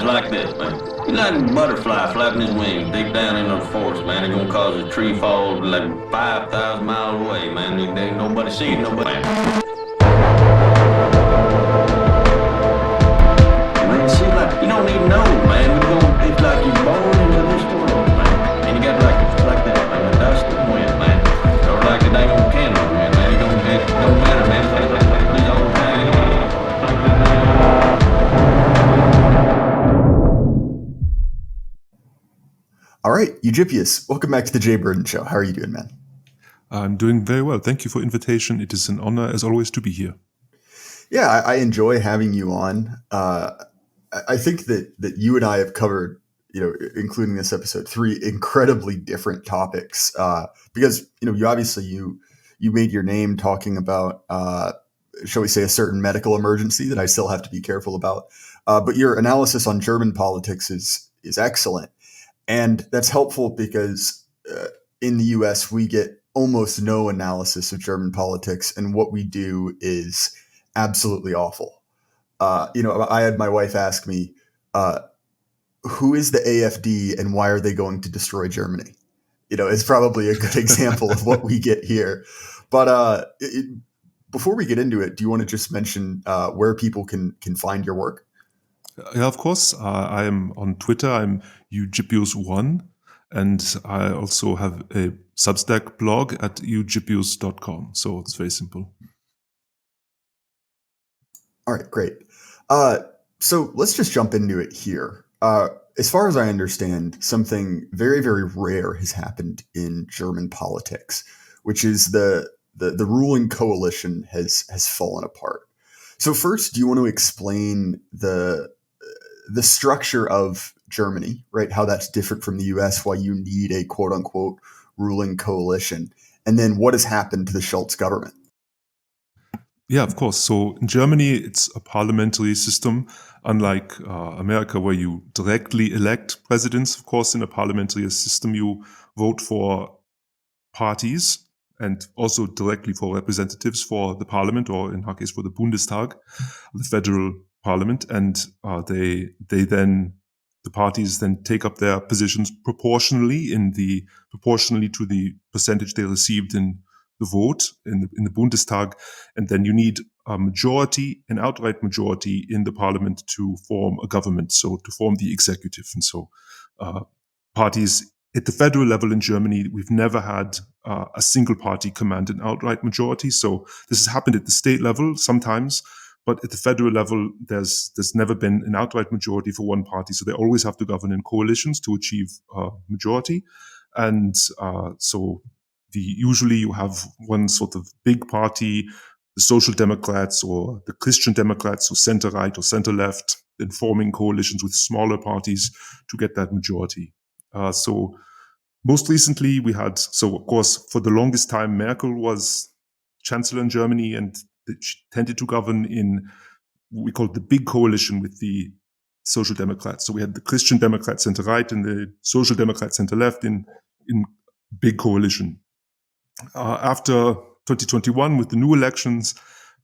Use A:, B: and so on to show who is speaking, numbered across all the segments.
A: like this, man. He's like a butterfly flapping his wings deep down in the forest, man. It's gonna cause a tree fall like 5,000 miles away, man. There ain't nobody seeing nobody. Man, see, like, you don't even know, man. It's like you're born into this world, man. And you got like that, man. The dust and wind, man. Or like the dang old candle, man. It don't matter, man. It's all time.
B: All right, Eugyppius, welcome back to the Jay Burden Show. How are you doing, man?
C: I'm doing very well. Thank you for the invitation. It is an honor, as always, to be here.
B: Yeah, I enjoy having you on. I think that you and I have covered, including this episode, 3 incredibly different topics. Because you obviously you made your name talking about, shall we say, a certain medical emergency that I still have to be careful about. But your analysis on German politics is excellent. And that's helpful because in the US, we get almost no analysis of German politics. And what we do is absolutely awful. I had my wife ask me, who is the AfD and why are they going to destroy Germany? It's probably a good example of what we get here. But before we get into it, do you want to just mention where people can find your work?
C: Yeah, of course. I am on Twitter. I'm Eugyppius1. And I also have a Substack blog at eugyppius.com. So it's very simple.
B: All right, great. So let's just jump into it here. As far as I understand, something very, very rare has happened in German politics, which is the ruling coalition has fallen apart. So first, do you want to explain the structure of Germany, right? How that's different from the US, why you need a quote unquote ruling coalition, and then what has happened to the Schultz government?
C: Yeah, of course. So in Germany, it's a parliamentary system, unlike America, where you directly elect presidents. Of course, in a parliamentary system, you vote for parties and also directly for representatives for the parliament, or in our case, for the Bundestag, the federal parliament. And the parties then take up their positions proportionally to the percentage they received in the vote in the Bundestag, and then you need a majority, an outright majority in the parliament to form a government, so to form the executive. And so parties at the federal level in Germany, we've never had a single party command an outright majority. So this has happened at the state level sometimes, but at the federal level, there's never been an outright majority for one party. So they always have to govern in coalitions to achieve a majority. And so usually you have one sort of big party, the Social Democrats or the Christian Democrats, or center-right or center-left, then forming coalitions with smaller parties to get that majority. So most recently of course, for the longest time, Merkel was chancellor in Germany, and she tended to govern in what we call the big coalition with the Social Democrats. So we had the Christian Democrats center-right and the Social Democrats center-left in big coalition. After 2021, with the new elections,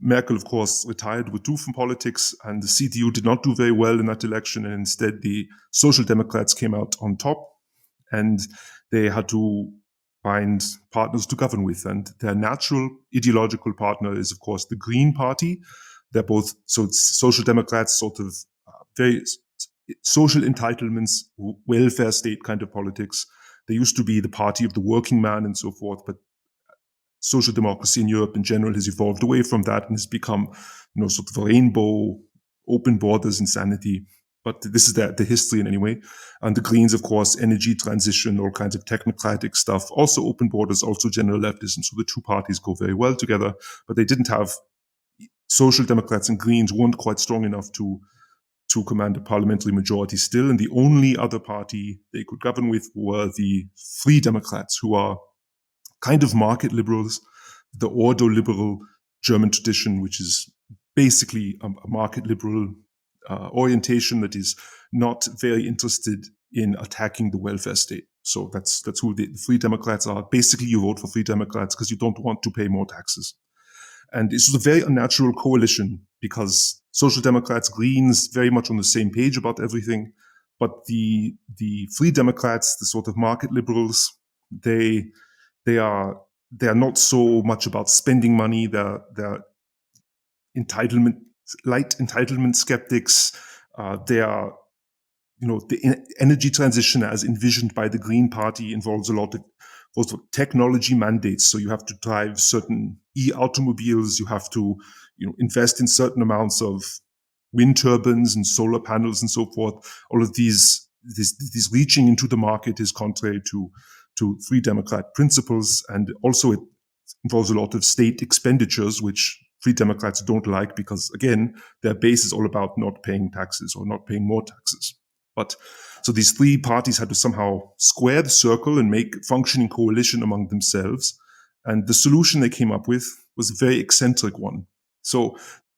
C: Merkel, of course, retired, withdrew from politics, and the CDU did not do very well in that election. And instead, the Social Democrats came out on top, and they had to find partners to govern with. And their natural ideological partner is, of course, the Green Party. They're both, so it's Social Democrats, sort of very social entitlements, welfare state kind of politics. They used to be the party of the working man and so forth, but social democracy in Europe in general has evolved away from that and has become, sort of a rainbow, open borders insanity. But this is the history in any way. And the Greens, of course, energy transition, all kinds of technocratic stuff, also open borders, also general leftism. So the two parties go very well together, but they didn't have, Social Democrats and Greens weren't quite strong enough to command a parliamentary majority still. And the only other party they could govern with were the Free Democrats, who are kind of market liberals, the ordo-liberal German tradition, which is basically a market liberal orientation that is not very interested in attacking the welfare state. So that's who the Free Democrats are. Basically, you vote for Free Democrats because you don't want to pay more taxes. And this is a very unnatural coalition because Social Democrats, Greens, very much on the same page about everything. But the Free Democrats, the sort of market liberals, they are not so much about spending money. They're light entitlement skeptics. They are, the energy transition as envisioned by the Green Party involves a lot of also technology mandates. So you have to drive certain e-automobiles. You have to, invest in certain amounts of wind turbines and solar panels and so forth. All of these reaching into the market is contrary to Free Democrat principles. And also it involves a lot of state expenditures, which Free Democrats don't like because, again, their base is all about not paying taxes or not paying more taxes. But so these three parties had to somehow square the circle and make a functioning coalition among themselves. And the solution they came up with was a very eccentric one. So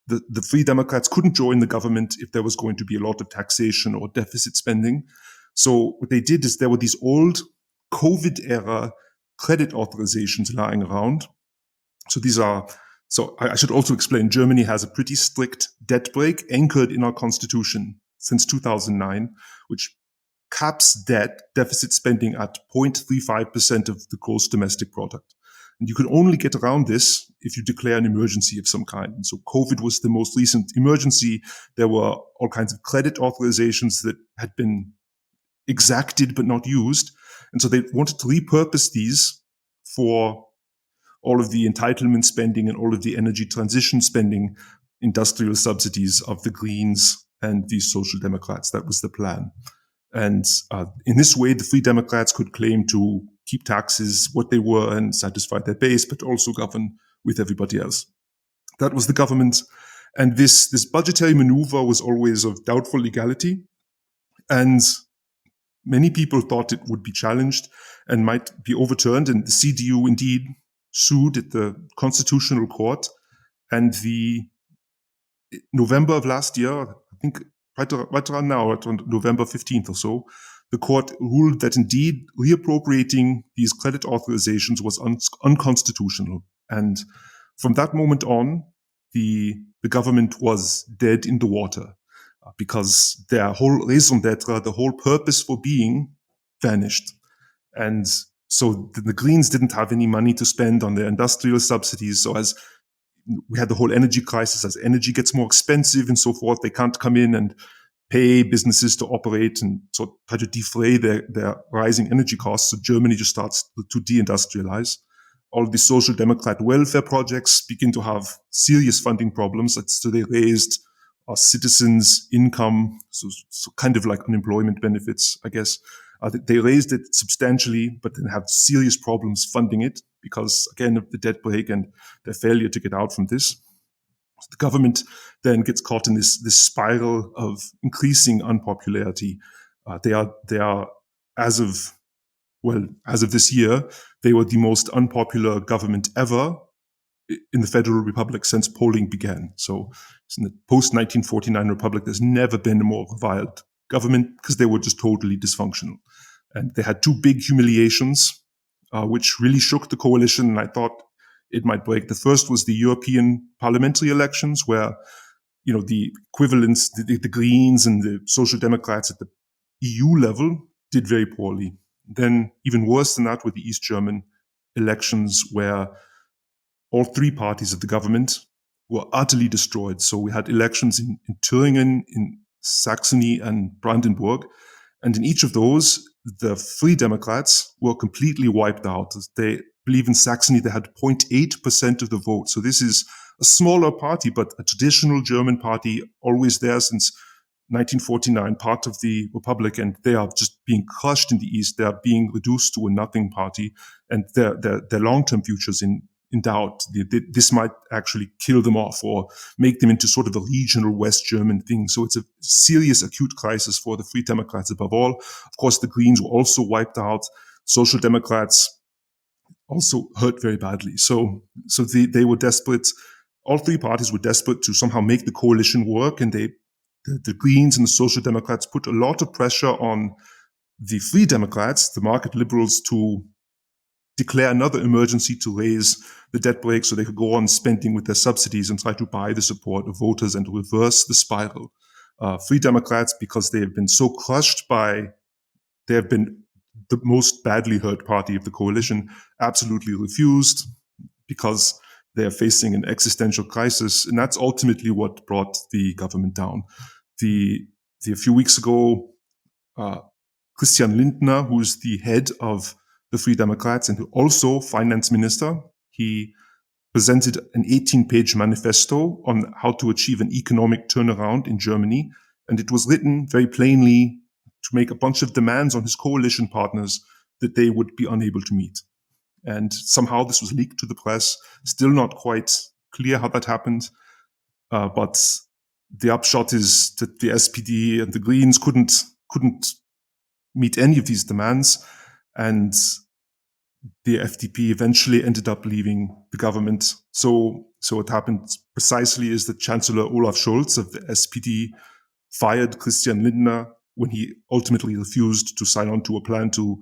C: the Free Democrats couldn't join the government if there was going to be a lot of taxation or deficit spending. So what they did is there were these old COVID-era credit authorizations lying around. So I should also explain, Germany has a pretty strict debt brake anchored in our constitution since 2009, which caps deficit spending at 0.35% of the gross domestic product. And you can only get around this if you declare an emergency of some kind. And so COVID was the most recent emergency. There were all kinds of credit authorizations that had been exacted but not used. And so they wanted to repurpose these for all of the entitlement spending and all of the energy transition spending, industrial subsidies of the Greens and the Social Democrats. That was the plan. And in this way, the Free Democrats could claim to keep taxes what they were and satisfy their base, but also govern with everybody else. That was the government. And this budgetary maneuver was always of doubtful legality. And many people thought it would be challenged and might be overturned. And the CDU indeed sued at the Constitutional Court. And the November of last year, I think right around now, on November 15th or so, the court ruled that indeed reappropriating these credit authorizations was unconstitutional. And from that moment on, the government was dead in the water because their whole raison d'etre, the whole purpose for being, vanished. And so the Greens didn't have any money to spend on their industrial subsidies. So as we had the whole energy crisis, as energy gets more expensive and so forth, they can't come in and pay businesses to operate and sort of try to defray their rising energy costs. So Germany just starts to de-industrialize. All of the social democrat welfare projects begin to have serious funding problems. So they raised citizens' income, so kind of like unemployment benefits, I guess. They raised it substantially, but then have serious problems funding it because, again, of the debt brake and their failure to get out from this. The government then gets caught in this spiral of increasing unpopularity. They are, as of this year, they were the most unpopular government ever in the Federal Republic since polling began. So in the post-1949 Republic, there's never been a more reviled government because they were just totally dysfunctional. And they had two big humiliations, which really shook the coalition, and I thought it might break. The first was the European parliamentary elections, where the equivalents, the Greens and the Social Democrats at the EU level did very poorly. Then, even worse than that, were the East German elections, where all three parties of the government were utterly destroyed. So we had elections in Thüringen, in Saxony, and Brandenburg. And in each of those, the Free Democrats were completely wiped out. They believe in Saxony, they had 0.8% of the vote. So this is a smaller party, but a traditional German party, always there since 1949, part of the Republic, and they are just being crushed in the East. They are being reduced to a nothing party, and their long-term futures in doubt. This might actually kill them off or make them into sort of a regional West German thing. So it's a serious acute crisis for the Free Democrats above all. Of course, the Greens were also wiped out. Social Democrats also hurt very badly. So they were desperate. All three parties were desperate to somehow make the coalition work, and the Greens and the Social Democrats put a lot of pressure on the Free Democrats, the market liberals, to declare another emergency to raise the debt brake so they could go on spending with their subsidies and try to buy the support of voters and reverse the spiral. Free Democrats, because they have been so crushed they have been the most badly hurt party of the coalition, absolutely refused because they are facing an existential crisis. And that's ultimately what brought the government down. A few weeks ago, Christian Lindner, who is the head of the Free Democrats and also finance minister, he presented an 18-page manifesto on how to achieve an economic turnaround in Germany. And it was written very plainly to make a bunch of demands on his coalition partners that they would be unable to meet. And somehow this was leaked to the press. Still not quite clear how that happened. But the upshot is that the SPD and the Greens couldn't meet any of these demands. And the FDP eventually ended up leaving the government. So what happened precisely is that Chancellor Olaf Scholz of the SPD fired Christian Lindner when he ultimately refused to sign on to a plan to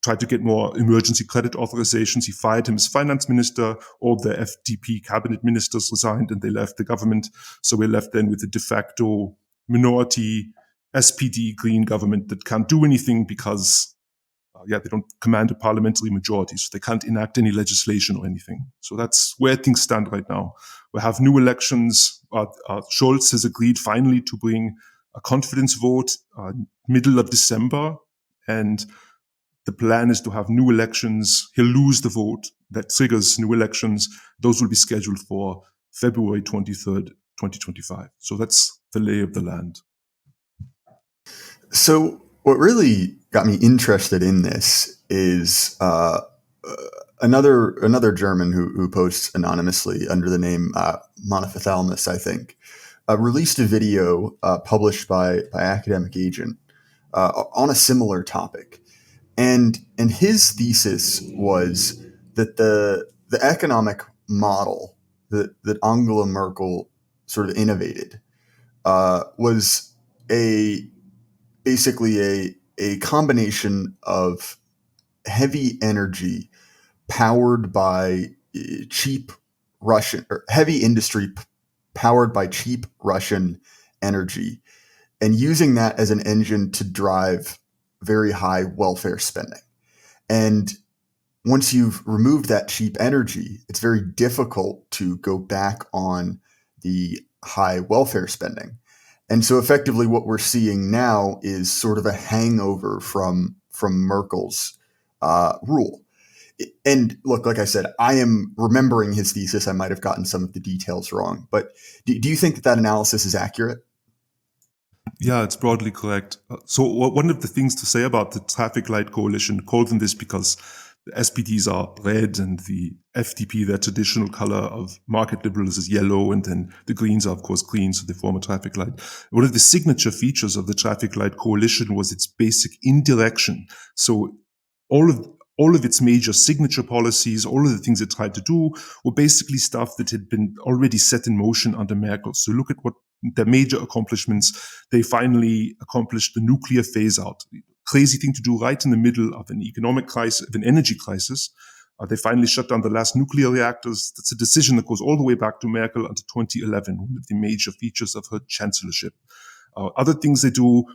C: try to get more emergency credit authorizations. He fired him as finance minister. All the FDP cabinet ministers resigned and they left the government. So we're left then with a de facto minority SPD Green government that can't do anything because they don't command a parliamentary majority, so they can't enact any legislation or anything. So that's where things stand right now. We have new elections. Schultz has agreed finally to bring a confidence vote middle of December, and the plan is to have new elections. He'll lose the vote. That triggers new elections. Those will be scheduled for February 23rd, 2025. So that's the lay of the land.
B: So what really got me interested in this is another German who posts anonymously under the name Monophthalmus, I think, released a video published by Academic Agent on a similar topic. And his thesis was that the economic model that Angela Merkel sort of innovated was basically a combination of heavy energy powered by heavy industry powered by cheap Russian energy, and using that as an engine to drive very high welfare spending. And once you've removed that cheap energy, it's very difficult to go back on the high welfare spending. And so effectively what we're seeing now is sort of a hangover from Merkel's rule. And look, like I said, I am remembering his thesis. I might have gotten some of the details wrong, but do you think that analysis is accurate?
C: Yeah, it's broadly correct. So one of the things to say about the traffic light coalition, called them this because the SPDs are red and the FDP, their traditional color of market liberals, is yellow, and then the Greens are, of course, green, so they form a traffic light. One of the signature features of the traffic light coalition was its basic indirection. So all of its major signature policies, all of the things it tried to do were basically stuff that had been already set in motion under Merkel. So look at what their major accomplishments. They finally accomplished the nuclear phase out. Crazy thing to do right in the middle of an economic crisis, of an energy crisis. They finally shut down the last nuclear reactors. That's a decision that goes all the way back to Merkel until 2011, one of the major features of her chancellorship. Other things they do,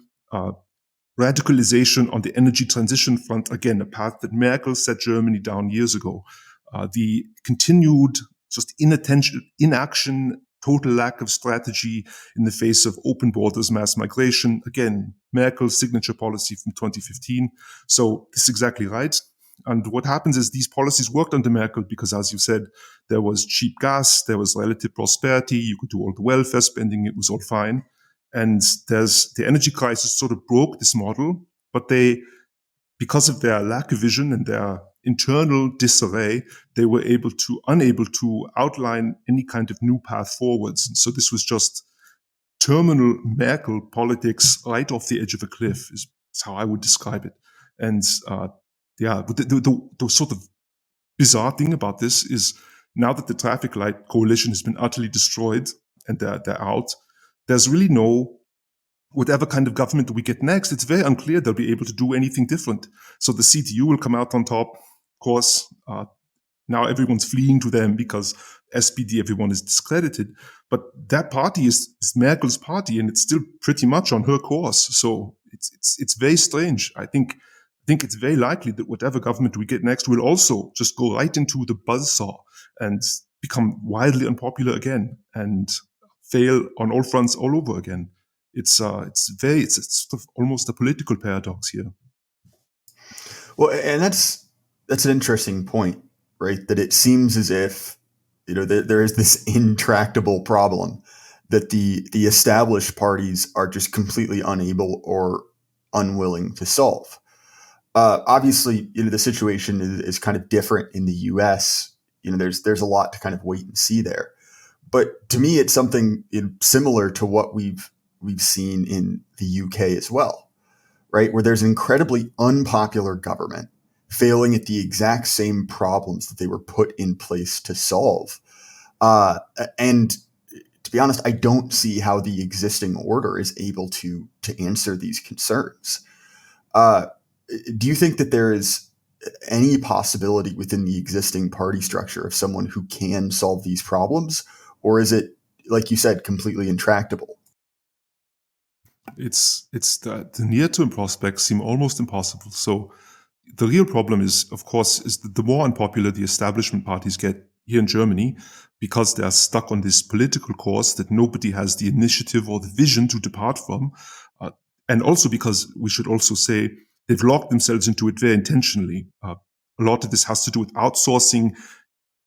C: radicalization on the energy transition front, again, a path that Merkel set Germany down years ago. The continued just inaction, total lack of strategy in the face of open borders, mass migration. Again, Merkel's signature policy from 2015. So this is exactly right. And what happens is these policies worked under Merkel because, as you said, there was cheap gas, there was relative prosperity, you could do all the welfare spending, it was all fine. And the energy crisis sort of broke this model, but because of their lack of vision and their internal disarray, they were unable to outline any kind of new path forwards. And so this was just terminal Merkel politics right off the edge of a cliff, is how I would describe it. And but the sort of bizarre thing about this is now that the traffic light coalition has been utterly destroyed and they're out, there's really whatever kind of government we get next, it's very unclear they'll be able to do anything different. So the CDU will come out on top. course, now everyone's fleeing to them because SPD, everyone is discredited. But that party is Merkel's party, and it's still pretty much on her course. So it's very strange. I think it's very likely that whatever government we get next will also just go right into the buzzsaw and become wildly unpopular again and fail on all fronts all over again. It's sort of almost a political paradox here.
B: Well, and that's an interesting point, right? That it seems as if, there is this intractable problem that the established parties are just completely unable or unwilling to solve. Obviously, the situation is kind of different in the U.S. There's a lot to kind of wait and see there. But to me, it's something similar to what we've seen in the UK as well, right? Where there's an incredibly unpopular government failing at the exact same problems that they were put in place to solve. And to be honest, I don't see how the existing order is able to answer these concerns. Do you think that there is any possibility within the existing party structure of someone who can solve these problems? Or is it, like you said, completely intractable?
C: It's the near-term prospects seem almost impossible. So the real problem is that the more unpopular the establishment parties get here in Germany, because they are stuck on this political course that nobody has the initiative or the vision to depart from. And also because we should also say they've locked themselves into it very intentionally. A lot of this has to do with outsourcing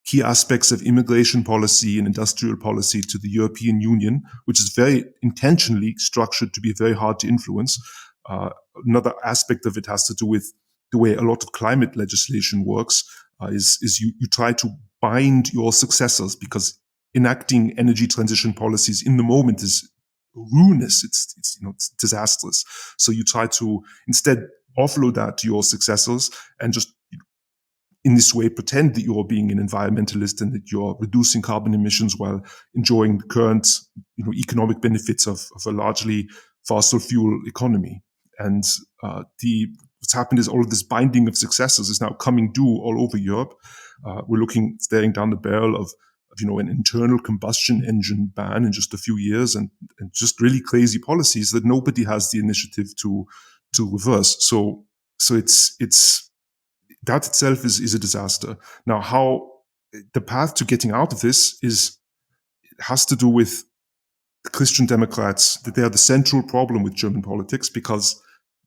C: key aspects of immigration policy and industrial policy to the European Union, which is very intentionally structured to be very hard to influence. Another aspect of it has to do with the way a lot of climate legislation works, is you try to bind your successors, because enacting energy transition policies in the moment is ruinous. It's disastrous. So you try to instead offload that to your successors and just in this way pretend that you're being an environmentalist and that you're reducing carbon emissions while enjoying the current economic benefits of a largely fossil fuel economy. And what's happened is all of this binding of successors is now coming due all over Europe. We're staring down the barrel of an internal combustion engine ban in just a few years, and just really crazy policies that nobody has the initiative to reverse. So it's that itself is a disaster. Now, how the path to getting out of this has to do with the Christian Democrats, that they are the central problem with German politics, because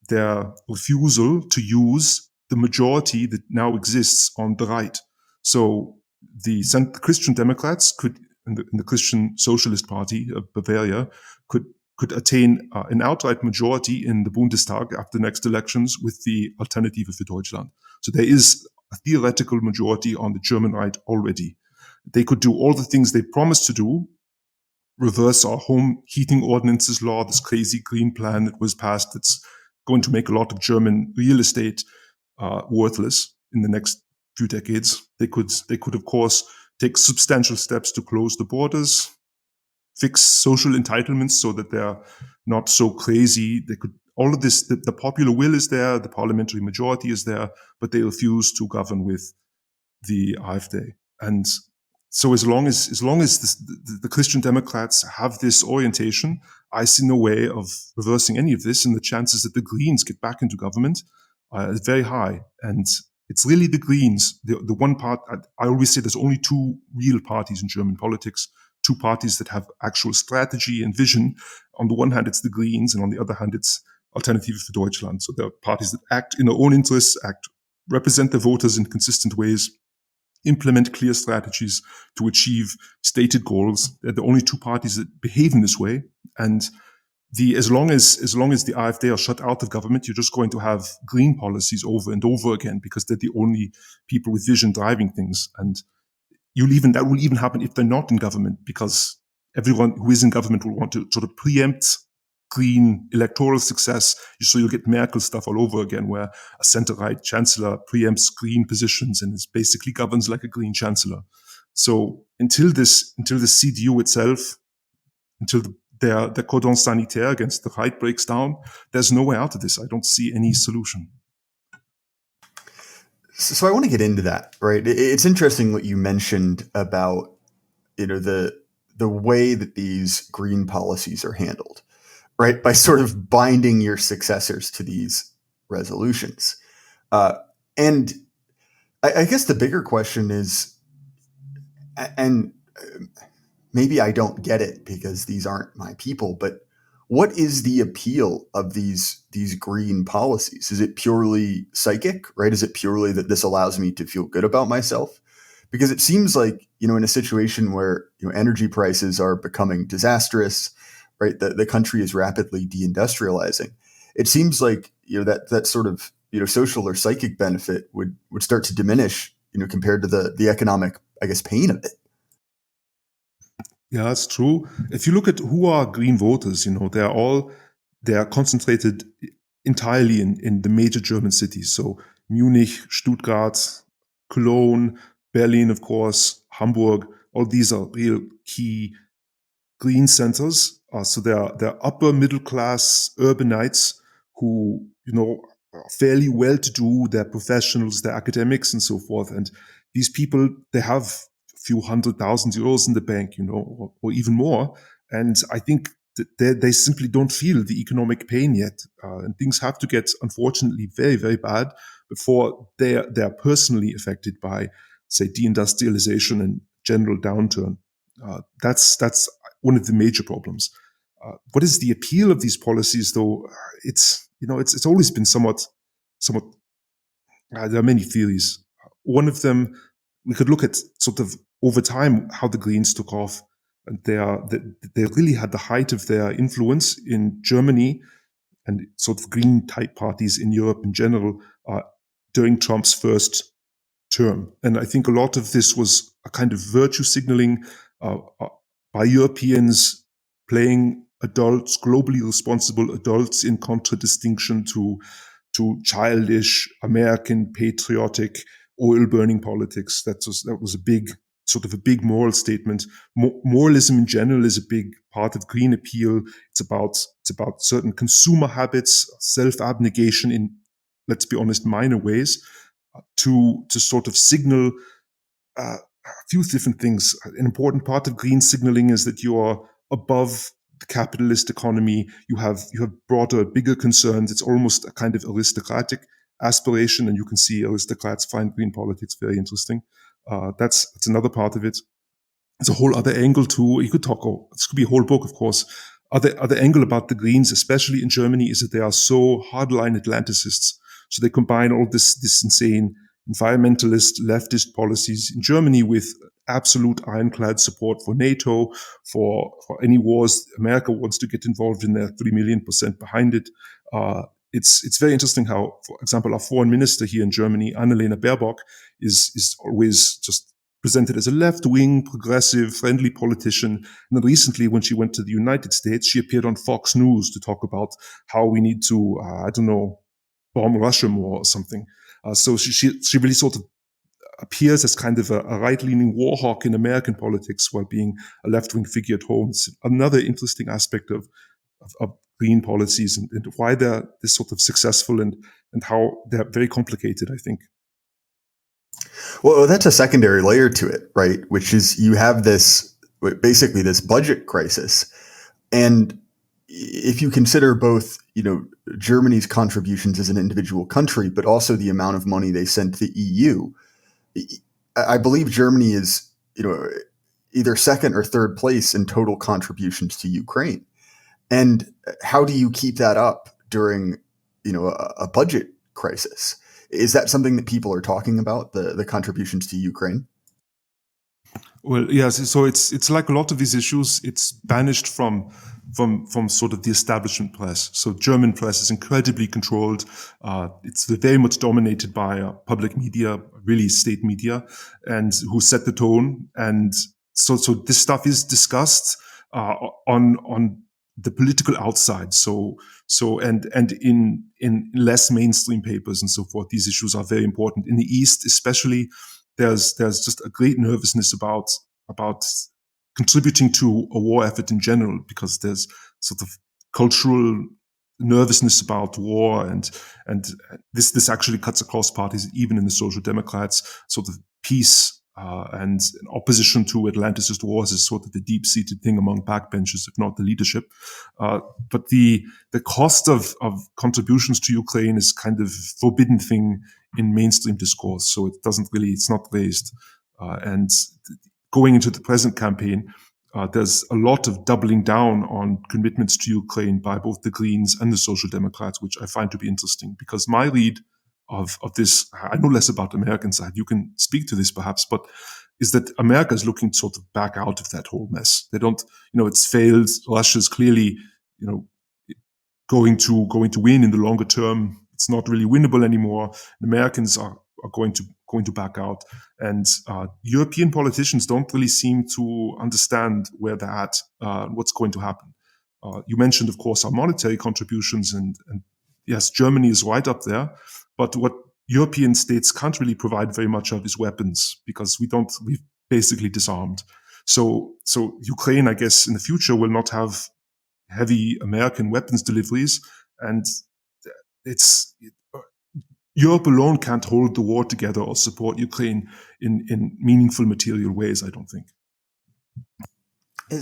C: their refusal to use the majority that now exists on the right. So the Christian Democrats could, in the Christian Socialist Party of Bavaria, could attain an outright majority in the Bundestag after the next elections with the Alternative für Deutschland. So there is a theoretical majority on the German right already. They could do all the things they promised to do, reverse our home heating ordinances law, this crazy green plan that was passed that's going to make a lot of German real estate worthless in the next few decades. They could of course take substantial steps to close the borders, fix social entitlements so that they're not so crazy. They could all of this. The popular will is there, the parliamentary majority is there, but they refuse to govern with the AfD. And so as long as the Christian Democrats have this orientation, I see no way of reversing any of this, and the chances that the Greens get back into government are very high. And it's really the Greens, the one part. I always say there's only two real parties in German politics, two parties that have actual strategy and vision. On the one hand, it's the Greens, and on the other hand, it's Alternative für Deutschland. So there are parties that act in their own interests, represent their voters in consistent ways, implement clear strategies to achieve stated goals. They're the only two parties that behave in this way. And as long as the AfD are shut out of government, you're just going to have green policies over and over again, because they're the only people with vision driving things. And that will even happen if they're not in government, because everyone who is in government will want to sort of preempt green electoral success. So you'll get Merkel stuff all over again, where a center-right chancellor preempts green positions and basically governs like a green chancellor. So until the CDU itself, until their cordon sanitaire against the right breaks down, there's no way out of this. I don't see any solution.
B: So I want to get into that, right? It's interesting what you mentioned about, the way that these green policies are handled, right? By sort of binding your successors to these resolutions. And I guess the bigger question is, and maybe I don't get it because these aren't my people, but what is the appeal of these green policies? Is it purely psychic, right? Is it purely that this allows me to feel good about myself? Because it seems like, in a situation where, energy prices are becoming disastrous, right? The country is rapidly deindustrializing. It seems like, that sort of, social or psychic benefit would start to diminish, compared to the economic, I guess, pain of it.
C: Yeah, that's true. If you look at who are green voters, they are concentrated entirely in the major German cities. So Munich, Stuttgart, Cologne, Berlin, of course, Hamburg. All these are real key green centers. So they're upper middle class urbanites who, are fairly well to do. They're professionals, they're academics, and so forth. And these people, they have a few €100,000 in the bank, or even more. And I think that they simply don't feel the economic pain yet. And things have to get, unfortunately, very, very bad before they're personally affected by, say, deindustrialization and general downturn. That's one of the major problems. What is the appeal of these policies, though? It's always been somewhat. There are many theories. One of them, we could look at sort of over time how the Greens took off, and they really had the height of their influence in Germany and sort of green type parties in Europe in general during Trump's first term. And I think a lot of this was a kind of virtue signaling by Europeans playing adults, globally responsible adults, in contradistinction to childish American patriotic oil burning politics. That was a big moral statement. Moralism in general is a big part of green appeal. It's about certain consumer habits, self-abnegation in, let's be honest, minor ways, to sort of signal a few different things. An important part of green signaling is that you are above the capitalist economy. You have broader, bigger concerns. It's almost a kind of aristocratic aspiration, and you can see aristocrats find green politics very interesting. That's another part of it. There's a whole other angle too. You could talk. This could be a whole book, of course. Other angle about the Greens, especially in Germany, is that they are so hardline Atlanticists. So they combine all this insane environmentalist leftist policies in Germany with absolute ironclad support for NATO, for any wars America wants to get involved in. They're 3,000,000% behind it. It's very interesting how, for example, our foreign minister here in Germany, Annalena Baerbock, is always just presented as a left-wing, progressive, friendly politician. And then recently, when she went to the United States, she appeared on Fox News to talk about how we need to, bomb Russia more or something. So she really sort of appears as kind of a right-leaning war hawk in American politics while being a left-wing figure at home. It's another interesting aspect of green policies and why they're this sort of successful and how they're very complicated, I think.
B: Well, that's a secondary layer to it, right? Which is you have basically this budget crisis. And if you consider both, Germany's contributions as an individual country, but also the amount of money they send to the EU, I believe Germany is, either second or third place in total contributions to Ukraine. And how do you keep that up during, a budget crisis? Is that something that people are talking about, the contributions to Ukraine?
C: Well, yes. So it's like a lot of these issues. It's banished from sort of the establishment press. So German press is incredibly controlled. It's very much dominated by public media, really state media, and who set the tone. And so this stuff is discussed on the political outside. So and in less mainstream papers and so forth, these issues are very important. In the East, especially, there's just a great nervousness about contributing to a war effort in general, because there's sort of cultural nervousness about war, and this actually cuts across parties, even in the Social Democrats. Sort of peace and opposition to Atlanticist wars is sort of the deep-seated thing among backbenchers, if not the leadership. But the cost of contributions to Ukraine is kind of forbidden thing in mainstream discourse, so it's not raised. And going into the present campaign, there's a lot of doubling down on commitments to Ukraine by both the Greens and the Social Democrats, which I find to be interesting, because my read of this, I know less about the American side, you can speak to this perhaps, but is that America is looking to sort of back out of that whole mess. They don't, it's failed. Russia's clearly, going to win in the longer term. It's not really winnable anymore. The Americans are going to back out, and European politicians don't really seem to understand where they're at, what's going to happen. You mentioned, of course, our monetary contributions, and yes, Germany is right up there. But what European states can't really provide very much of is weapons, because we've basically disarmed. So Ukraine, I guess, in the future will not have heavy American weapons deliveries, and Europe alone can't hold the war together or support Ukraine in meaningful material ways, I don't think.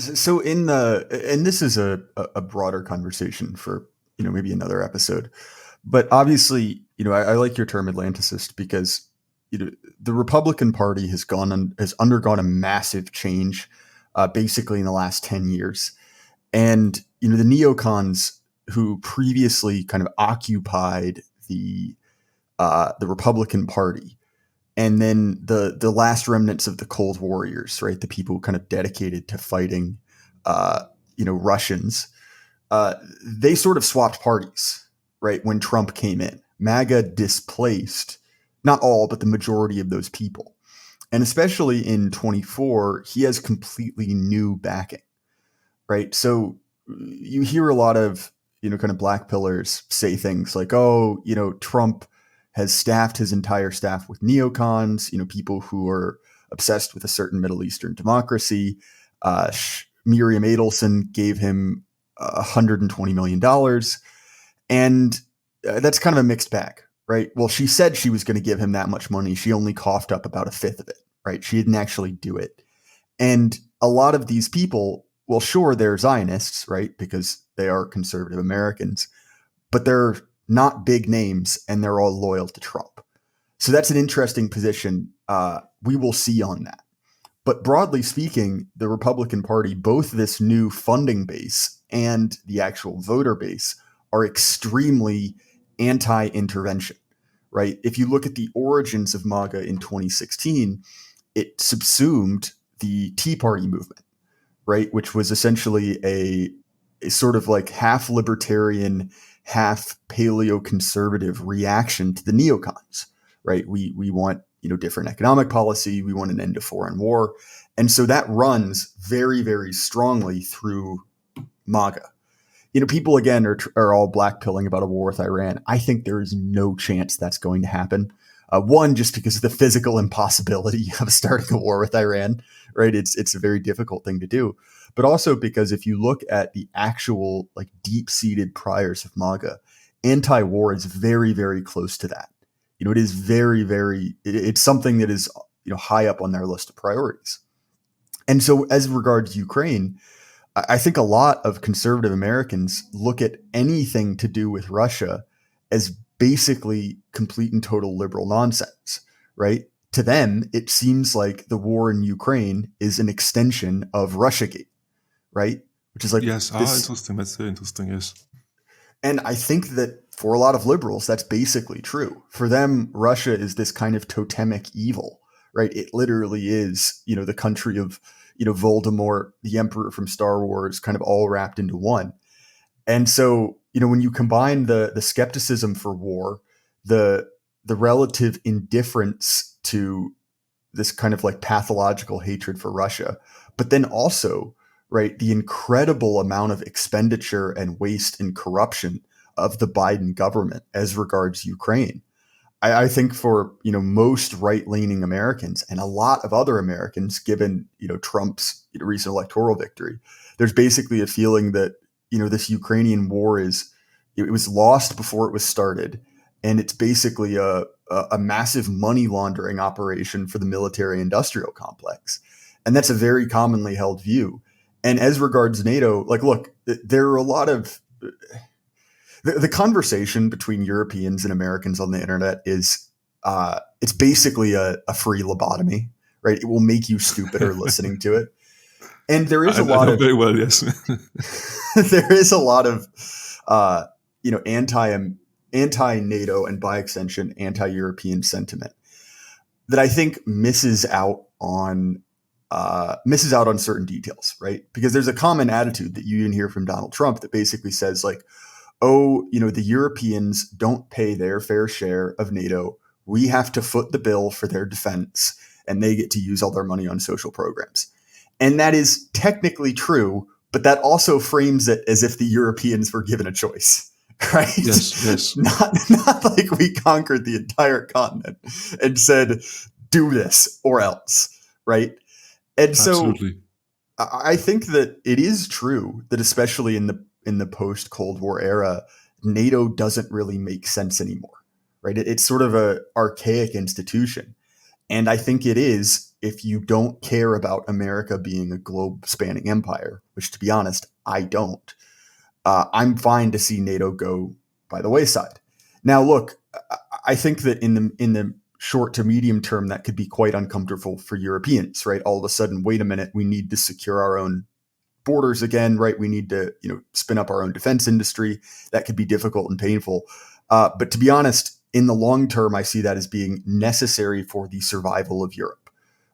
B: So and this is a broader conversation for, maybe another episode, but obviously, I like your term Atlanticist, because, the Republican Party has undergone a massive change, basically in the last 10 years. And, the neocons who previously kind of occupied the Republican Party, and then the last remnants of the Cold Warriors, right? The people kind of dedicated to fighting, Russians, they sort of swapped parties, right? When Trump came in, MAGA displaced not all, but the majority of those people. And especially in 24, he has completely new backing, right? So you hear a lot of, kind of black pillars say things like, oh, Trump has staffed his entire staff with neocons, people who are obsessed with a certain Middle Eastern democracy. Miriam Adelson gave him $120 million. And that's kind of a mixed bag, right? Well, she said she was going to give him that much money. She only coughed up about a fifth of it, right? She didn't actually do it. And a lot of these people, well, sure, they're Zionists, right? Because they are conservative Americans, but they're not big names, and they're all loyal to Trump. So that's an interesting position. We will see on that. But broadly speaking, the Republican Party, both this new funding base and the actual voter base, are extremely anti-intervention, right? If you look at the origins of MAGA in 2016, it subsumed the Tea Party movement, right? Which was essentially a sort of like half libertarian, half paleo-conservative reaction to the neocons, right? We want, different economic policy. We want an end to foreign war. And so that runs very, very strongly through MAGA. People, again, are all blackpilling about a war with Iran. I think there is no chance that's going to happen. One, just because of the physical impossibility of starting a war with Iran, right? It's a very difficult thing to do. But also because if you look at the actual deep-seated priors of MAGA, anti-war is very, very close to that. It is very, very, it's something that is, high up on their list of priorities. And so as regards Ukraine, I think a lot of conservative Americans look at anything to do with Russia as basically complete and total liberal nonsense, right? To them, it seems like the war in Ukraine is an extension of Russiagate, right? Which is like,
C: yes, interesting. That's very interesting. Yes,
B: and I think that for a lot of liberals, that's basically true. For them, Russia is this kind of totemic evil, right? It literally is, the country of, Voldemort, the Emperor from Star Wars, kind of all wrapped into one. And so, when you combine the skepticism for war, the relative indifference to this kind of pathological hatred for Russia, but then also, right, the incredible amount of expenditure and waste and corruption of the Biden government as regards Ukraine. I think for, most right-leaning Americans and a lot of other Americans, given, Trump's recent electoral victory, there's basically a feeling that, this Ukrainian war is, it was lost before it was started, and it's basically a massive money laundering operation for the military-industrial complex, and that's a very commonly held view. And as regards NATO, like, look, there are a lot of the conversation between Europeans and Americans on the internet is it's basically a free lobotomy, right? It will make you stupider listening to it. And there is a lot
C: I know
B: of
C: very well, yes.
B: there is a lot of anti-NATO and by extension anti-European sentiment that I think misses out on certain details, right? Because there's a common attitude that you even hear from Donald Trump that basically says like, oh, the Europeans don't pay their fair share of NATO. We have to foot the bill for their defense, and they get to use all their money on social programs. And that is technically true, but that also frames it as if the Europeans were given a choice, right?
C: Yes.
B: Not like we conquered the entire continent and said, do this or else, right? And so
C: Absolutely.
B: I think that it is true that especially in the post-Cold War era, NATO doesn't really make sense anymore, right? It's sort of an archaic institution. And I think it is if you don't care about America being a globe-spanning empire, which, to be honest, I don't. I'm fine to see NATO go by the wayside. Now, look, I think that in the short to medium term, that could be quite uncomfortable for Europeans, right? All of a sudden, wait a minute, we need to secure our own borders again, right? We need to, spin up our own defense industry. That could be difficult and painful. But to be honest, in the long term, I see that as being necessary for the survival of Europe.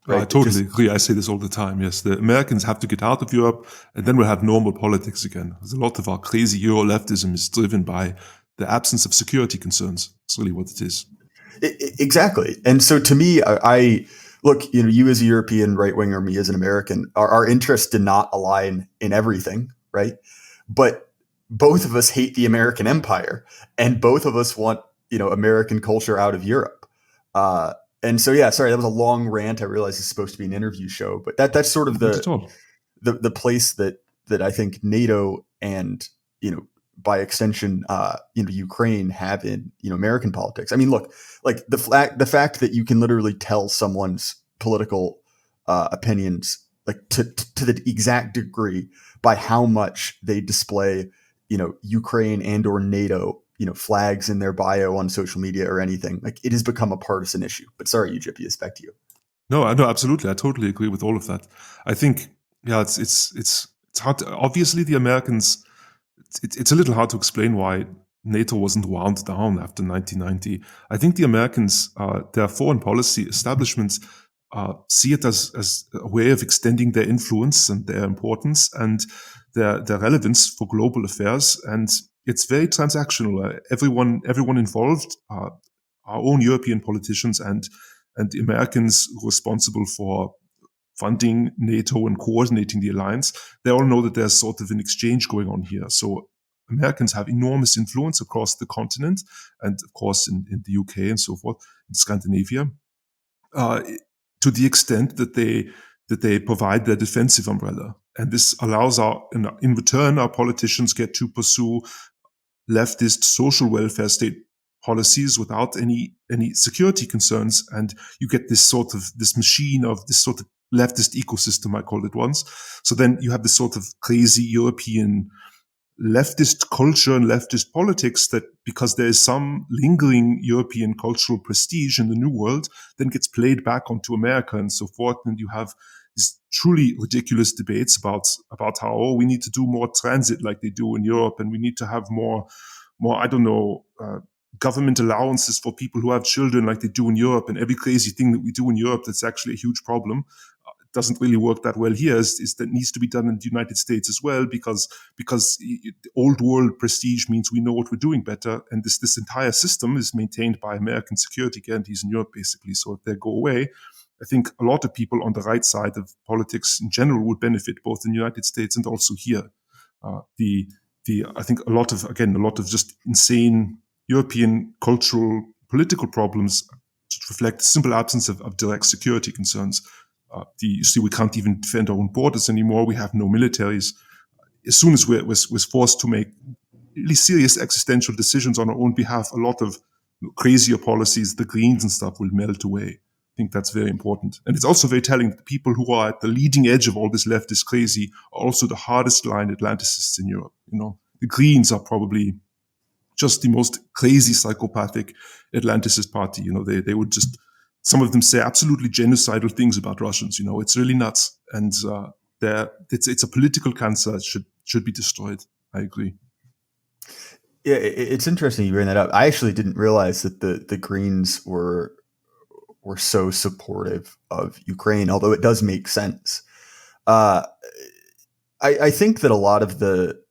B: Right?
C: I totally agree. I say this all the time. Yes, the Americans have to get out of Europe, and then we'll have normal politics again. There's a lot of our crazy Euro-leftism is driven by the absence of security concerns. It's really what it is.
B: Exactly. And so to me, I look, you as a European right winger, me as an American, our interests did not align in everything, right? But both of us hate the American empire, and both of us want American culture out of Europe. And so, yeah, sorry, that was a long rant. I realize it's supposed to be an interview show, but that's sort of the place that I think NATO and, by extension, Ukraine have in, American politics. I mean, look, like the fact that you can literally tell someone's political opinions, like to the exact degree by how much they display, Ukraine and or NATO, flags in their bio on social media or anything, like it has become a partisan issue. But sorry, Eugyppius, back to you.
C: No, absolutely. I totally agree with all of that. I think, yeah, it's hard. Obviously, the Americans, it's a little hard to explain why NATO wasn't wound down after 1990. I think the Americans, their foreign policy establishments, see it as a way of extending their influence and their importance and their relevance for global affairs. And it's very transactional. Everyone involved, our own European politicians and the Americans responsible for funding NATO and coordinating the alliance, they all know that there's sort of an exchange going on here. So Americans have enormous influence across the continent and, of course, in the UK and so forth, in Scandinavia, to the extent that they provide their defensive umbrella. And this allows in return, our politicians get to pursue leftist social welfare state policies without any security concerns. And you get this machine of this sort of leftist ecosystem, I called it once. So then you have this sort of crazy European leftist culture and leftist politics that, because there is some lingering European cultural prestige in the New World, then gets played back onto America and so forth. And you have these truly ridiculous debates about how we need to do more transit like they do in Europe, and we need to have more government allowances for people who have children like they do in Europe, and every crazy thing that we do in Europe that's actually a huge problem doesn't really work that well here is that needs to be done in the United States as well, because old world prestige means we know what we're doing better, and this entire system is maintained by American security guarantees in Europe, basically. So if they go away, I think a lot of people on the right side of politics in general would benefit, both in the United States and also here. I think a lot of just insane European cultural political problems reflect simple absence of direct security concerns. You see, we can't even defend our own borders anymore. We have no militaries. As soon as we're forced to make really serious existential decisions on our own behalf, a lot of crazier policies, the Greens and stuff, will melt away. I think that's very important. And it's also very telling that the people who are at the leading edge of all this leftist crazy are also the hardest line Atlanticists in Europe. The Greens are probably just the most crazy psychopathic Atlanticist party. They would just, some of them say absolutely genocidal things about Russians. It's really nuts. And it's a political cancer. It should be destroyed. I agree.
B: Yeah, it's interesting you bring that up. I actually didn't realize that the Greens were so supportive of Ukraine, although it does make sense. I think that a lot of the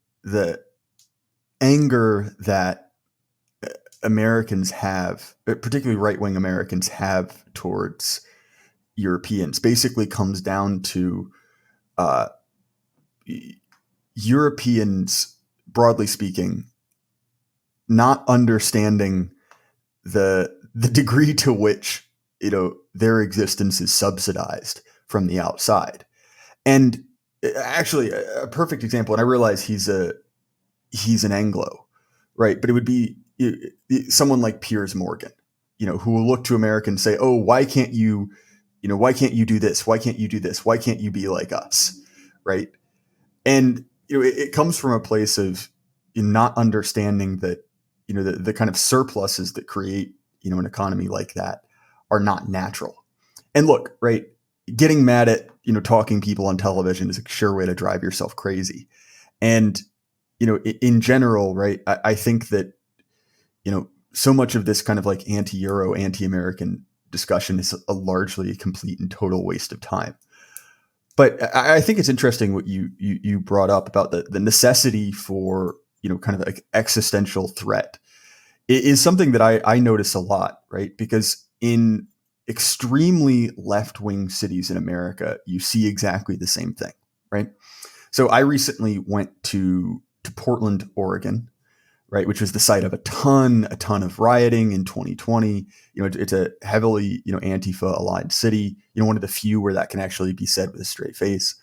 B: anger that Americans have, particularly right-wing Americans have towards Europeans, basically comes down to Europeans, broadly speaking, not understanding the degree to which their existence is subsidized from the outside. And actually, a perfect example, and I realize he's an Anglo, right? But it would be someone like Piers Morgan, who will look to America and say, "Oh, why can't you do this? Why can't you do this? Why can't you be like us?" Right? And it comes from a place of not understanding that the kind of surpluses that create an economy like that are not natural. And look, right, getting mad at talking people on television is a sure way to drive yourself crazy. And in general, right, I think that so much of this kind of like anti-Euro, anti-American discussion is largely a complete and total waste of time. But I think it's interesting what you brought up about the necessity for kind of like existential threat. It is something that I notice a lot, right? Because in extremely left-wing cities in America, you see exactly the same thing, right? So I recently went to Portland, Oregon, right, which was the site of a ton of rioting in 2020. It's a heavily Antifa aligned city. One of the few where that can actually be said with a straight face.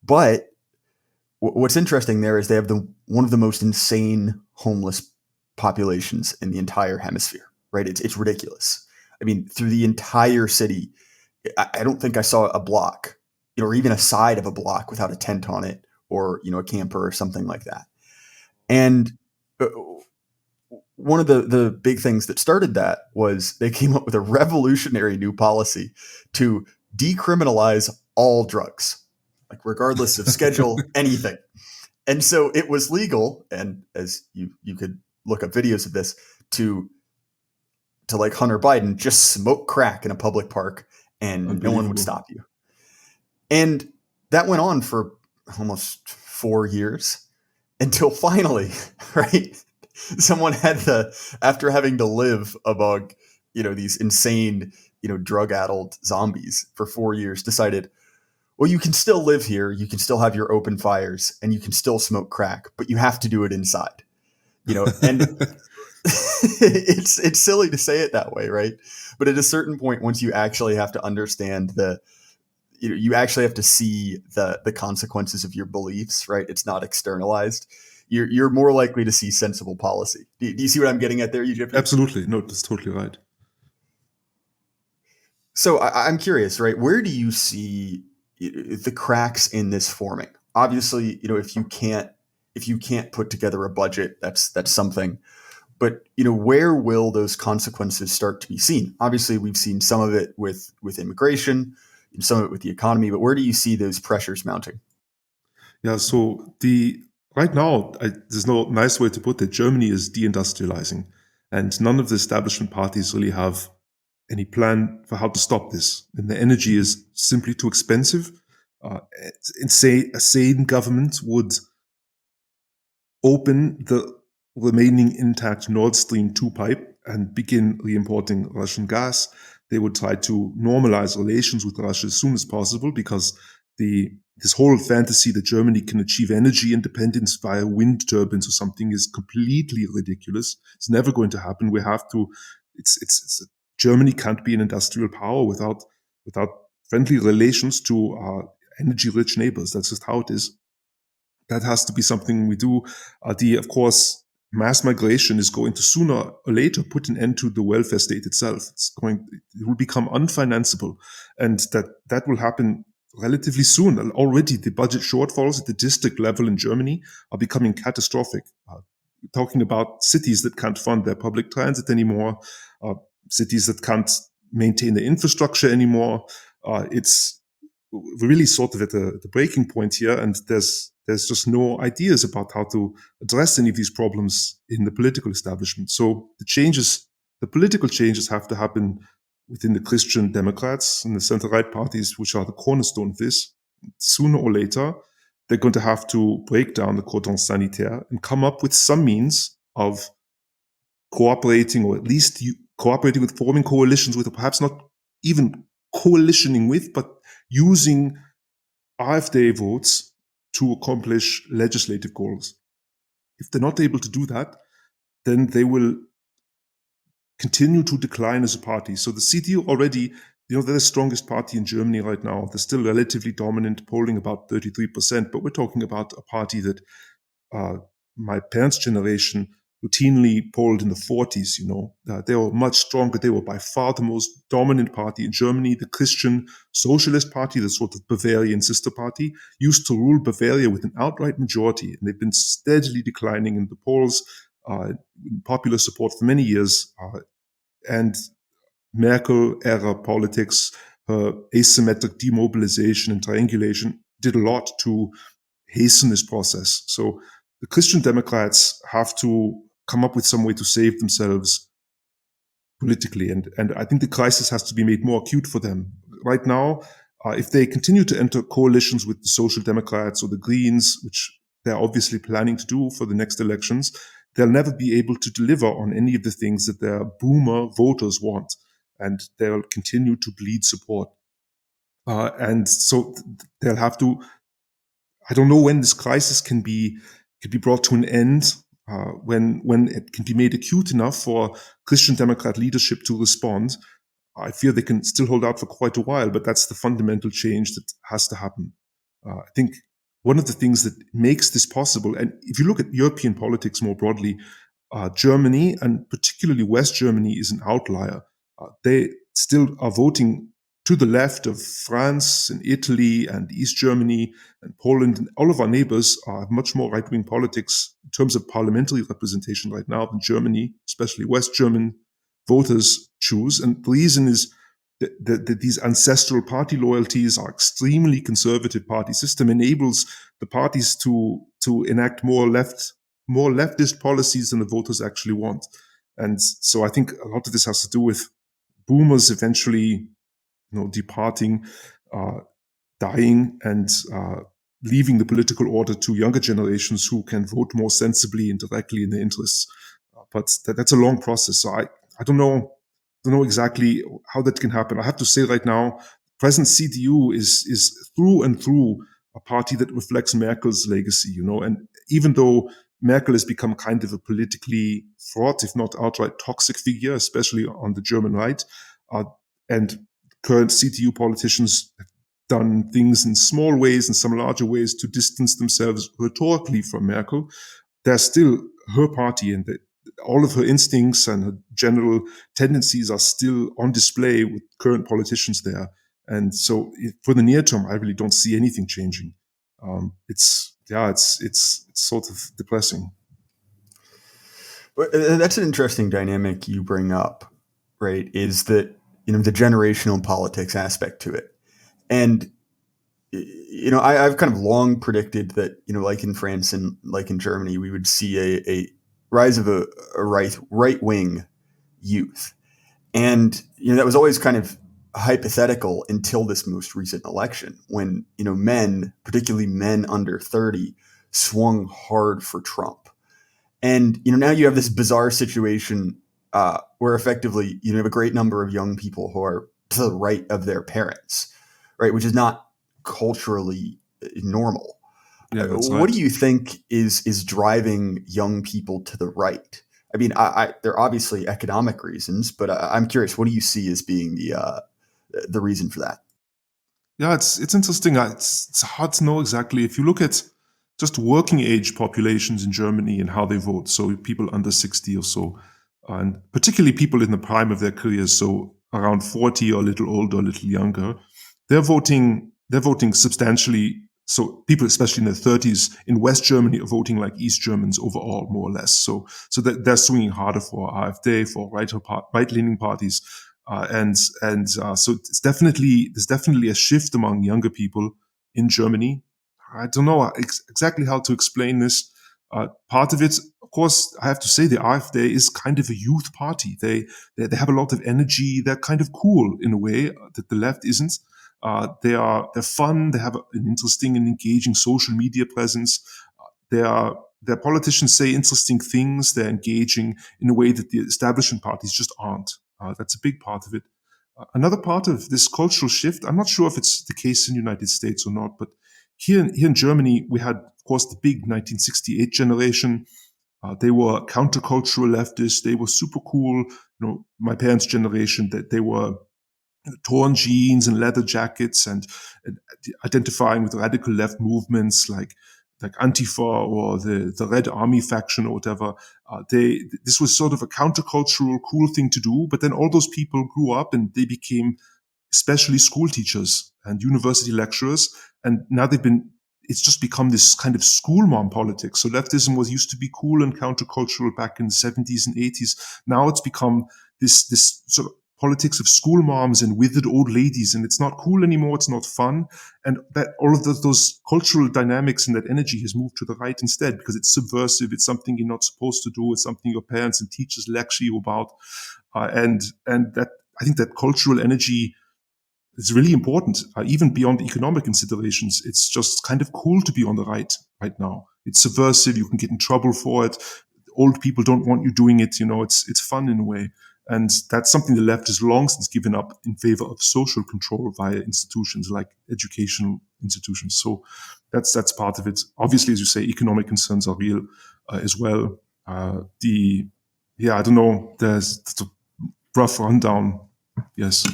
B: But what's interesting there is they have one of the most insane homeless populations in the entire hemisphere. Right, it's ridiculous. I mean, through the entire city, I don't think I saw a block, or even a side of a block without a tent on it, or a camper or something like that. And one of the big things that started that was they came up with a revolutionary new policy to decriminalize all drugs, like regardless of schedule, anything. And so it was legal, and as you could look up videos of this, to like Hunter Biden, just smoke crack in a public park and no one would stop you. And that went on for almost 4 years until finally, right, someone had after having to live among, these insane, drug-addled zombies for 4 years, decided, well, you can still live here, you can still have your open fires, and you can still smoke crack, but you have to do it inside, and it's silly to say it that way, right? But at a certain point, once you actually have to understand you actually have to see the consequences of your beliefs, right? It's not externalized. You're more likely to see sensible policy. Do you see what I'm getting at there, Eugyppius?
C: Absolutely. No, that's totally right.
B: So I'm curious, right? Where do you see the cracks in this forming? Obviously, if you can't put together a budget, that's something. But where will those consequences start to be seen? Obviously, we've seen some of it with immigration, some of it with the economy. But where do you see those pressures mounting?
C: Yeah. So right now, there's no nice way to put it. Germany is de-industrializing, and none of the establishment parties really have any plan for how to stop this. And the energy is simply too expensive. A sane government would open the remaining intact Nord Stream 2 pipe and begin re-importing Russian gas. They would try to normalize relations with Russia as soon as possible, because this whole fantasy that Germany can achieve energy independence via wind turbines or something is completely ridiculous. It's never going to happen. Germany can't be an industrial power without friendly relations to our energy-rich neighbors. That's just how it is. That has to be something we do. Of course, mass migration is going to sooner or later put an end to the welfare state itself. It will become unfinanceable, and that will happen relatively soon. And already the budget shortfalls at the district level in Germany are becoming catastrophic. Talking about cities that can't fund their public transit anymore, cities that can't maintain the infrastructure anymore. It's really sort of at the breaking point here, and there's just no ideas about how to address any of these problems in the political establishment. So the political changes have to happen within the Christian Democrats and the center-right parties, which are the cornerstone of this. Sooner or later, they're going to have to break down the cordon sanitaire and come up with some means of cooperating, or at least cooperating with, forming coalitions with, or perhaps not even coalitioning with, but using AfD votes to accomplish legislative goals. If they're not able to do that, then they will continue to decline as a party. So the CDU already, they're the strongest party in Germany right now. They're still relatively dominant, polling about 33%, but we're talking about a party that my parents' generation routinely polled in the 40s, they were much stronger. They were by far the most dominant party in Germany. The Christian Socialist Party, the sort of Bavarian sister party, used to rule Bavaria with an outright majority, and they've been steadily declining in the polls, in popular support for many years. And Merkel-era politics, her asymmetric demobilization and triangulation did a lot to hasten this process. So the Christian Democrats have to come up with some way to save themselves politically. And I think the crisis has to be made more acute for them. Right now, if they continue to enter coalitions with the Social Democrats or the Greens, which they're obviously planning to do for the next elections, they'll never be able to deliver on any of the things that their boomer voters want. And they'll continue to bleed support. And so they'll have to, I don't know when this crisis can be brought to an end, when it can be made acute enough for Christian Democrat leadership to respond. I fear they can still hold out for quite a while, but that's the fundamental change that has to happen. I think one of the things that makes this possible, and if you look at European politics more broadly, Germany, and particularly West Germany, is an outlier. They still are voting to the left of France and Italy and East Germany and Poland, and all of our neighbors are much more right-wing politics in terms of parliamentary representation right now than Germany, especially West German voters choose. And the reason is that these ancestral party loyalties, are extremely conservative party system, enables the parties to enact more leftist policies than the voters actually want. And so I think a lot of this has to do with boomers eventually departing, dying, and leaving the political order to younger generations who can vote more sensibly and directly in their interests. But that's a long process. So I don't know exactly how that can happen. I have to say right now, present CDU is through and through a party that reflects Merkel's legacy, and even though Merkel has become kind of a politically fraught, if not outright toxic figure, especially on the German right, and current CDU politicians have done things in small ways and some larger ways to distance themselves rhetorically from Merkel. They're still her party, and all of her instincts and her general tendencies are still on display with current politicians there. And so for the near term, I really don't see anything changing. It's sort of depressing.
B: But that's an interesting dynamic you bring up, right? Is that, the generational politics aspect to it. And, I've kind of long predicted that, like in France and like in Germany, we would see a rise of a right-wing youth. And, that was always kind of hypothetical until this most recent election when, men, particularly men under 30, swung hard for Trump. And, now you have this bizarre situation where effectively, you have a great number of young people who are to the right of their parents, right? Which is not culturally normal.
C: Yeah, that's
B: what
C: right.
B: do you think is driving young people to the right? I mean, there are obviously economic reasons, but I'm curious, what do you see as being the reason for that?
C: Yeah, it's interesting. It's hard to know exactly. If you look at just working age populations in Germany and how they vote. So people under 60 or so, and particularly people in the prime of their careers, so around 40 or a little older, a little younger, they're voting substantially. So people, especially in their 30s in West Germany, are voting like East Germans overall, more or less. So that they're swinging harder for AfD, for right-leaning parties, so there's definitely a shift among younger people in Germany. I don't know exactly how to explain this. Part of it, of course, I have to say the AfD is kind of a youth party. They have a lot of energy. They're kind of cool in a way that the left isn't. They're fun. They have an interesting and engaging social media presence. Their politicians say interesting things. They're engaging in a way that the establishment parties just aren't. That's a big part of it. Another part of this cultural shift, I'm not sure if it's the case in the United States or not, but here in Germany, we had, of course, the big 1968 generation. They were countercultural leftists. They were super cool. My parents' generation, that they were torn jeans and leather jackets and identifying with radical left movements like Antifa or the Red Army faction or whatever. This was sort of a countercultural, cool thing to do. But then all those people grew up and they became especially school teachers and university lecturers. And now it's just become this kind of school mom politics. So leftism used to be cool and countercultural back in the 70s and 80s. Now it's become this sort of politics of school moms and withered old ladies, and it's not cool anymore. It's not fun, and that all of those cultural dynamics and that energy has moved to the right instead because it's subversive. It's something you're not supposed to do. It's something your parents and teachers lecture you about, and that I think that cultural energy is really important, even beyond economic considerations. It's just kind of cool to be on the right now. It's subversive. You can get in trouble for it. Old people don't want you doing it. It's fun in a way. And that's something the left has long since given up in favor of social control via institutions like educational institutions. So that's part of it. Obviously, as you say, economic concerns are real as well. I don't know. There's a rough rundown. Yes.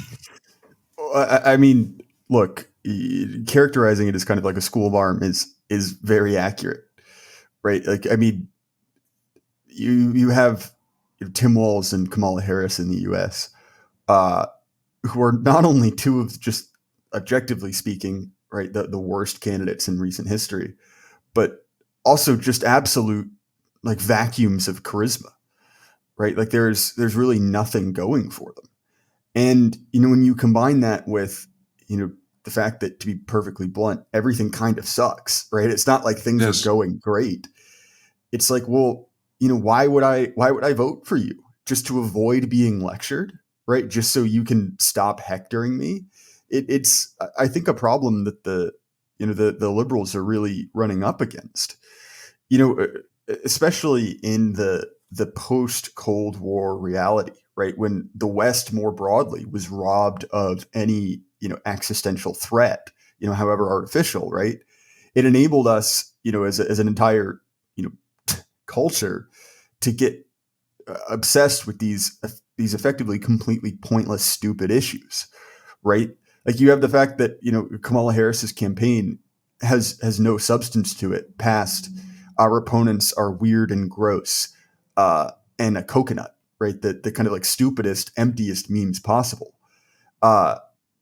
B: I mean, look, characterizing it as kind of like a school marm is very accurate, right? Like, I mean, you have Tim Walz and Kamala Harris in the U.S., who are not only two of, just objectively speaking, right, the worst candidates in recent history, but also just absolute like vacuums of charisma, right? Like there's really nothing going for them. And, when you combine that with, the fact that, to be perfectly blunt, everything kind of sucks, right? It's not like things are going great. It's like, well, why would I vote for you? Just to avoid being lectured, right? Just so you can stop hectoring me. It's, I think, a problem that the liberals are really running up against, especially in the post-Cold War reality, right? When the West more broadly was robbed of any, existential threat, however artificial, right? It enabled us, as an entire, culture to get obsessed with these effectively completely pointless, stupid issues, right? Like you have the fact that, Kamala Harris's campaign has no substance to it past our opponents are weird and gross, and a coconut, right? The kind of like stupidest, emptiest memes possible.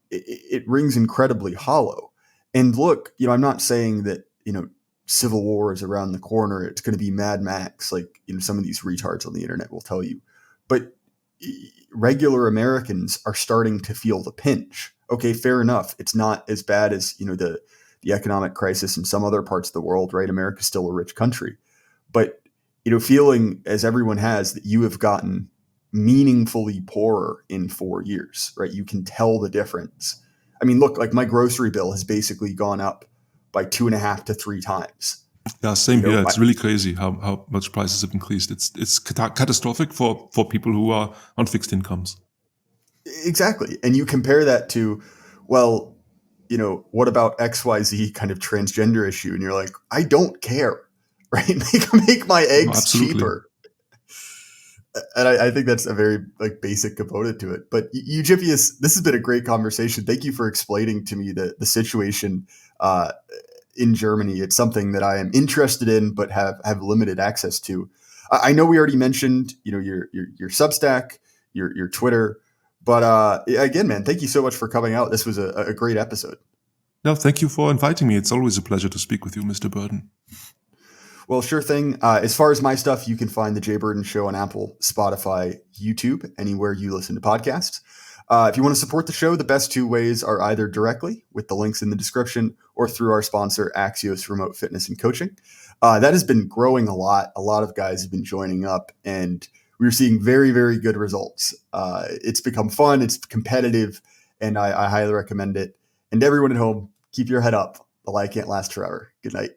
B: It rings incredibly hollow. And look, I'm not saying that, civil war is around the corner. It's going to be Mad Max, like, some of these retards on the internet will tell you. But regular Americans are starting to feel the pinch. Okay, fair enough. It's not as bad as, the economic crisis in some other parts of the world, right? America's still a rich country. But, feeling, as everyone has, that you have gotten meaningfully poorer in 4 years, right? You can tell the difference. I mean, look, like my grocery bill has basically gone up by 2.5 to 3 times.
C: Yeah, same here. It's really crazy how much prices have increased. It's catastrophic for people who are on fixed incomes.
B: Exactly. And you compare that to, well, what about XYZ kind of transgender issue? And you're like, I don't care, right? Make my eggs cheaper. And I think that's a very like basic component to it. But Eugyppius, this has been a great conversation. Thank you for explaining to me the situation in Germany. It's something that I am interested in, but have limited access to. I know we already mentioned, your Substack, your Twitter, but again, man, thank you so much for coming out. This was a great episode.
C: No, thank you for inviting me. It's always a pleasure to speak with you, Mr. Burden.
B: Well, sure thing. As far as my stuff, you can find the Jay Burden Show on Apple, Spotify, YouTube, anywhere you listen to podcasts. If you want to support the show, the best two ways are either directly with the links in the description or through our sponsor, Axios Remote Fitness and Coaching. That has been growing a lot. A lot of guys have been joining up, and we're seeing very, very good results. It's become fun. It's competitive, and I highly recommend it. And everyone at home, keep your head up. The light can't last forever. Good night.